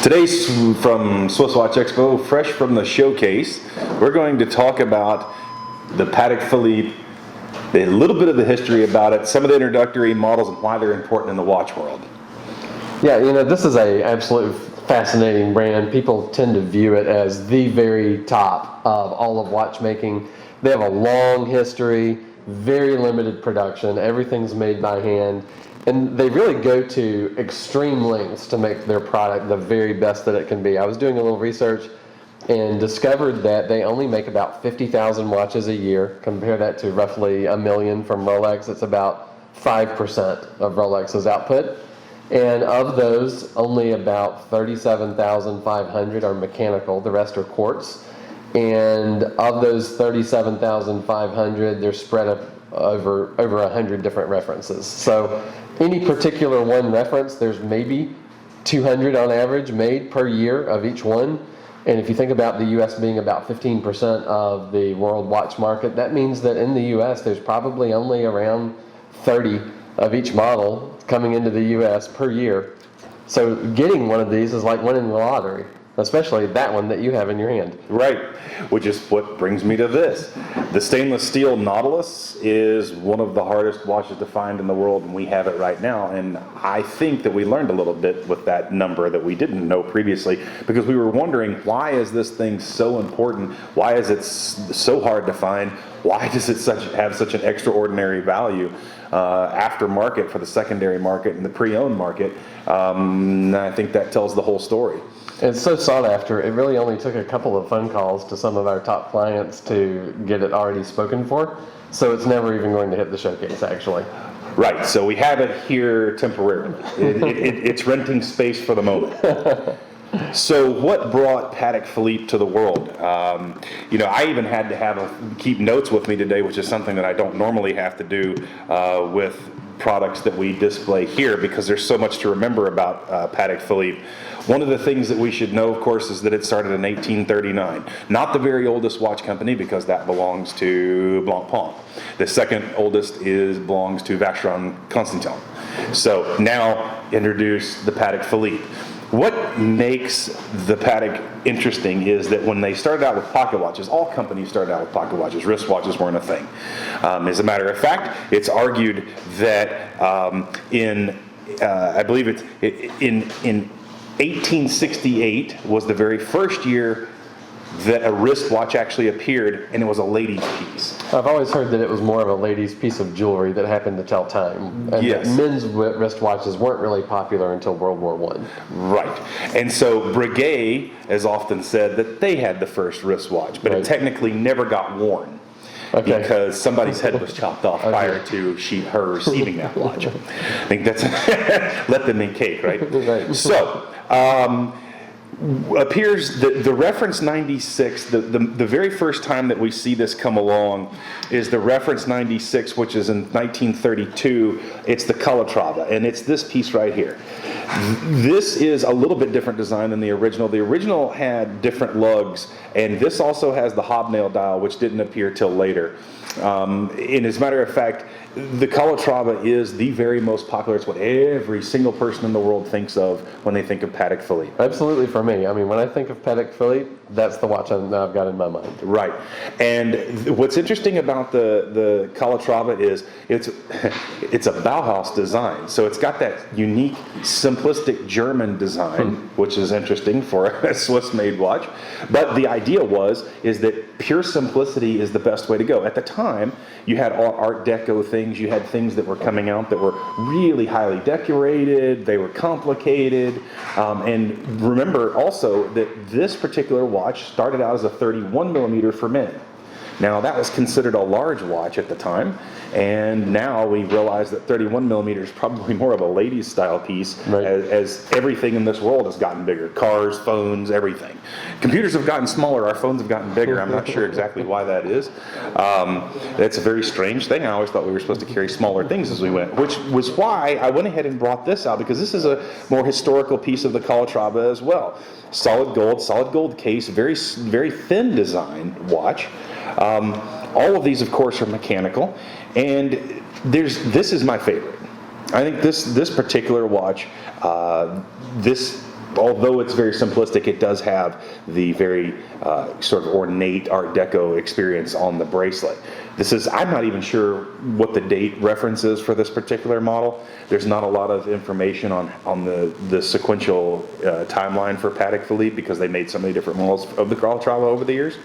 Today's from SwissWatchExpo, fresh from the showcase. We're going to talk about the Patek Philippe, a little bit of the history about it, some of the introductory models and why they're important in the watch world. Yeah, this is a absolute fascinating brand. People tend to view it as the very top of all of watchmaking. They have a long history, very limited production, everything's made by hand, and they really go to extreme lengths to make their product the very best that it can be. I was doing a little research and discovered that they only make about 50,000 watches a year. Compare that to roughly 1 million from Rolex. It's about 5% of Rolex's output. And of those, only about 37,500 are mechanical. The rest are quartz. And of those 37,500, they're spread up over 100 different references. So any particular one reference, there's maybe 200 on average made per year of each one. And if you think about the U.S. being about 15% of the world watch market, that means that in the U.S. there's probably only around 30 of each model coming into the U.S. per year. So getting one of these is like winning the lottery, especially that one that you have in your hand. Right, which is what brings me to this. The stainless steel Nautilus is one of the hardest watches to find in the world, and we have it right now. And I think that we learned a little bit with that number that we didn't know previously, because we were wondering, why is this thing so important? Why is it so hard to find? Why does it have such an extraordinary value aftermarket for the secondary market and the pre-owned market? I think that tells the whole story. It's so sought after. It really only took a couple of phone calls to some of our top clients to get it already spoken for. So it's never even going to hit the showcase, actually. Right. So we have it here temporarily. It's renting space for the moment. So what brought Patek Philippe to the world? I even had to keep notes with me today, which is something that I don't normally have to do with products that we display here, because there's so much to remember about Patek Philippe. One of the things that we should know, of course, is that it started in 1839. Not the very oldest watch company, because that belongs to Blancpain. The second oldest belongs to Vacheron Constantin. So now introduce the Patek Philippe. What makes the Patek interesting is that when they started out with pocket watches, all companies started out with pocket watches. Wrist watches weren't a thing. As a matter of fact, it's argued that I believe it's in 1868 was the very first year that a wristwatch actually appeared, and it was a lady's piece. I've always heard that it was more of a lady's piece of jewelry that happened to tell time. And yes. Men's wristwatches weren't really popular until World War I. Right. And so Breguet has often said that they had the first wristwatch, but It technically never got worn. Okay. Because somebody's head was chopped off prior to her receiving that watch. I think that's let them make cake, right? Right. So, appears that the reference 96, the very first time that we see this come along is the reference 96, which is in 1932. It's the Calatrava, and it's this piece right here. This is a little bit different design than the original. The original had different lugs, and this also has the hobnail dial, which didn't appear till later. And as a matter of fact, the Calatrava is the very most popular. It's what every single person in the world thinks of when they think of Patek Philippe. Absolutely, for me. I mean, when I think of Patek Philippe, that's the watch I've got in my mind. Right. And what's interesting about the Calatrava is it's a Bauhaus design. So it's got that unique, simplistic German design, which is interesting for a Swiss-made watch. But the idea is that pure simplicity is the best way to go. At the time, you had Art Deco things. You had things that were coming out that were really highly decorated. They were complicated. And remember also that this particular watch started out as a 31 millimeter for men. Now, that was considered a large watch at the time, and now we realize that 31 millimeter is probably more of a ladies' style piece, right, as everything in this world has gotten bigger. Cars, phones, everything. Computers have gotten smaller, our phones have gotten bigger. I'm not sure exactly why that is. That's a very strange thing. I always thought we were supposed to carry smaller things as we went, which was why I went ahead and brought this out, because this is a more historical piece of the Calatrava as well. Solid gold case, very, very thin design watch. All of these, of course, are mechanical, and this is my favorite. I think this particular watch, this although it's very simplistic, it does have the very sort of ornate Art Deco experience on the bracelet. I'm not even sure what the date reference is for this particular model. There's not a lot of information on the sequential timeline for Patek Philippe because they made so many different models of the Calatrava over the years.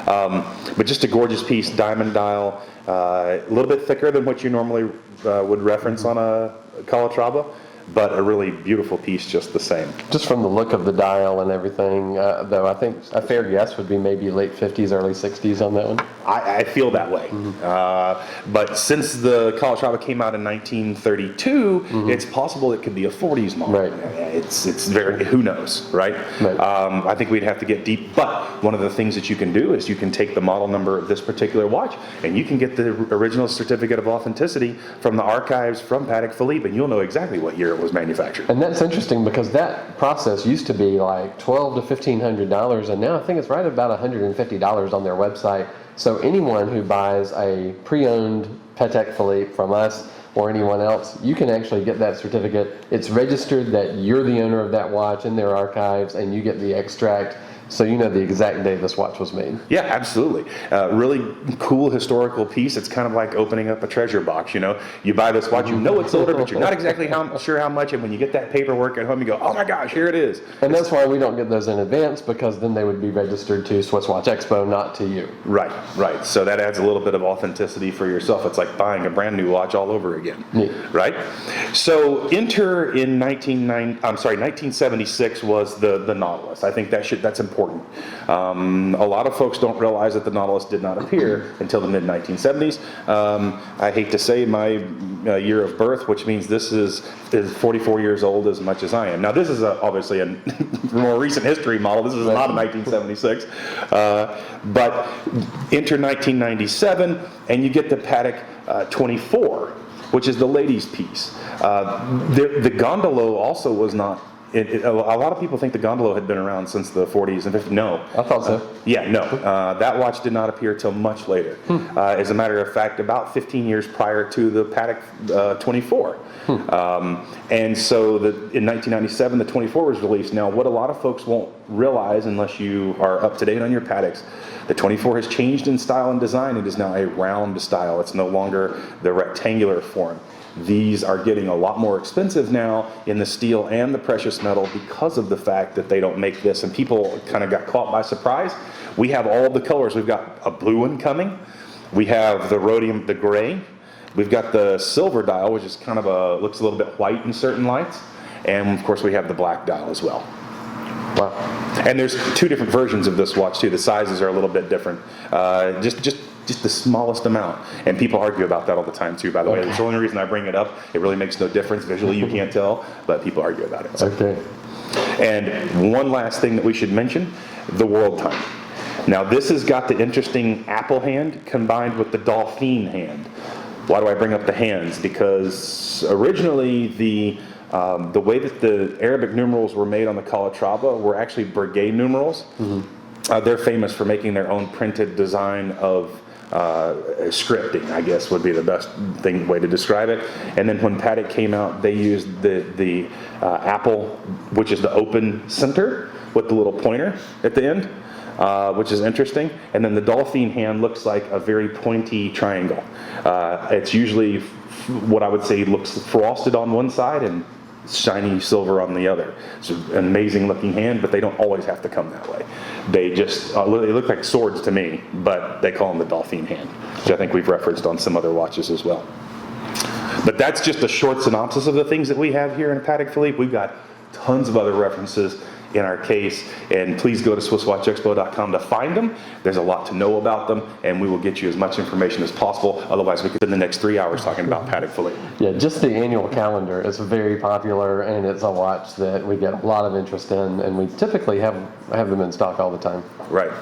But just a gorgeous piece, diamond dial, a little bit thicker than what you normally would reference on a Calatrava, but a really beautiful piece just the same. Just from the look of the dial and everything, though, I think a fair guess would be maybe late 50s, early 60s on that one. I feel that way. But since the Calatrava came out in 1932, it's possible it could be a 40s model. Right. It's very, who knows, right? I think we'd have to get deep. But one of the things that you can do is you can take the model number of this particular watch and you can get the original certificate of authenticity from the archives from Patek Philippe, and you'll know exactly what year it was manufactured. And that's interesting because that process used to be like $1,200 to $1,500, and now I think it's right about $150 on their website. So anyone who buys a pre-owned Patek Philippe from us or anyone else, you can actually get that certificate. It's registered that you're the owner of that watch in their archives, and you get the extract, so you know the exact day this watch was made. Yeah, absolutely. Really cool historical piece. It's kind of like opening up a treasure box, you know. You buy this watch, you know it's older, but you're not exactly sure how much, and when you get that paperwork at home, you go, oh my gosh, here it is. And that's why we don't get those in advance, because then they would be registered to SwissWatchExpo, not to you. Right. So that adds a little bit of authenticity for yourself. It's like buying a brand new watch all over again. Neat. Right? So enter in 1976 was the Nautilus. I think that's important. A lot of folks don't realize that the Nautilus did not appear until the mid-1970s. I hate to say my year of birth, which means this is 44 years old as much as I am. Now, this is obviously a more recent history model. This is not a 1976. But enter 1997, and you get the Patek 24, which is the ladies' piece. The Gondolo also was not. A lot of people think the Gondolo had been around since the 40s and 50s. No. I thought so. That watch did not appear till much later. As a matter of fact, about 15 years prior to the Patek 24. And so in 1997, the 24 was released. Now, what a lot of folks won't realize, unless you are up to date on your Pateks, the 24 has changed in style and design. It is now a round style. It's no longer the rectangular form. These are getting a lot more expensive now in the steel and the precious metal because of the fact that they don't make this, and people kind of got caught by surprise. We have all the colors. We've got a blue one coming. We have the rhodium, the gray. We've got the silver dial, which is kind of looks a little bit white in certain lights. And of course we have the black dial as well. Wow. And there's two different versions of this watch too. The sizes are a little bit different. Just the smallest amount. And people argue about that all the time too, by the way. It's the only reason I bring it up. It really makes no difference. Visually you can't tell, but people argue about it. So. Okay. And one last thing that we should mention, the world time. Now this has got the interesting apple hand combined with the dolphin hand. Why do I bring up the hands? Because originally the way that the Arabic numerals were made on the Calatrava were actually brigade numerals. They're famous for making their own printed design of scripting, I guess would be the best way to describe it. And then when Patek came out, they used the apple, which is the open center with the little pointer at the end, which is interesting. And then the dolphin hand looks like a very pointy triangle. It's usually what I would say looks frosted on one side and shiny silver on the other. It's an amazing looking hand, but they don't always have to come that way. They just they look like swords to me, but they call them the dolphin hand, which I think we've referenced on some other watches as well. But that's just a short synopsis of the things that we have here in Patek Philippe. We've got tons of other references in our case, and please go to SwissWatchExpo.com to find them. There's a lot to know about them, and we will get you as much information as possible. Otherwise, we could spend the next 3 hours talking about Patek Philippe. Yeah, just the annual calendar is very popular, and it's a watch that we get a lot of interest in, and we typically have them in stock all the time. Right.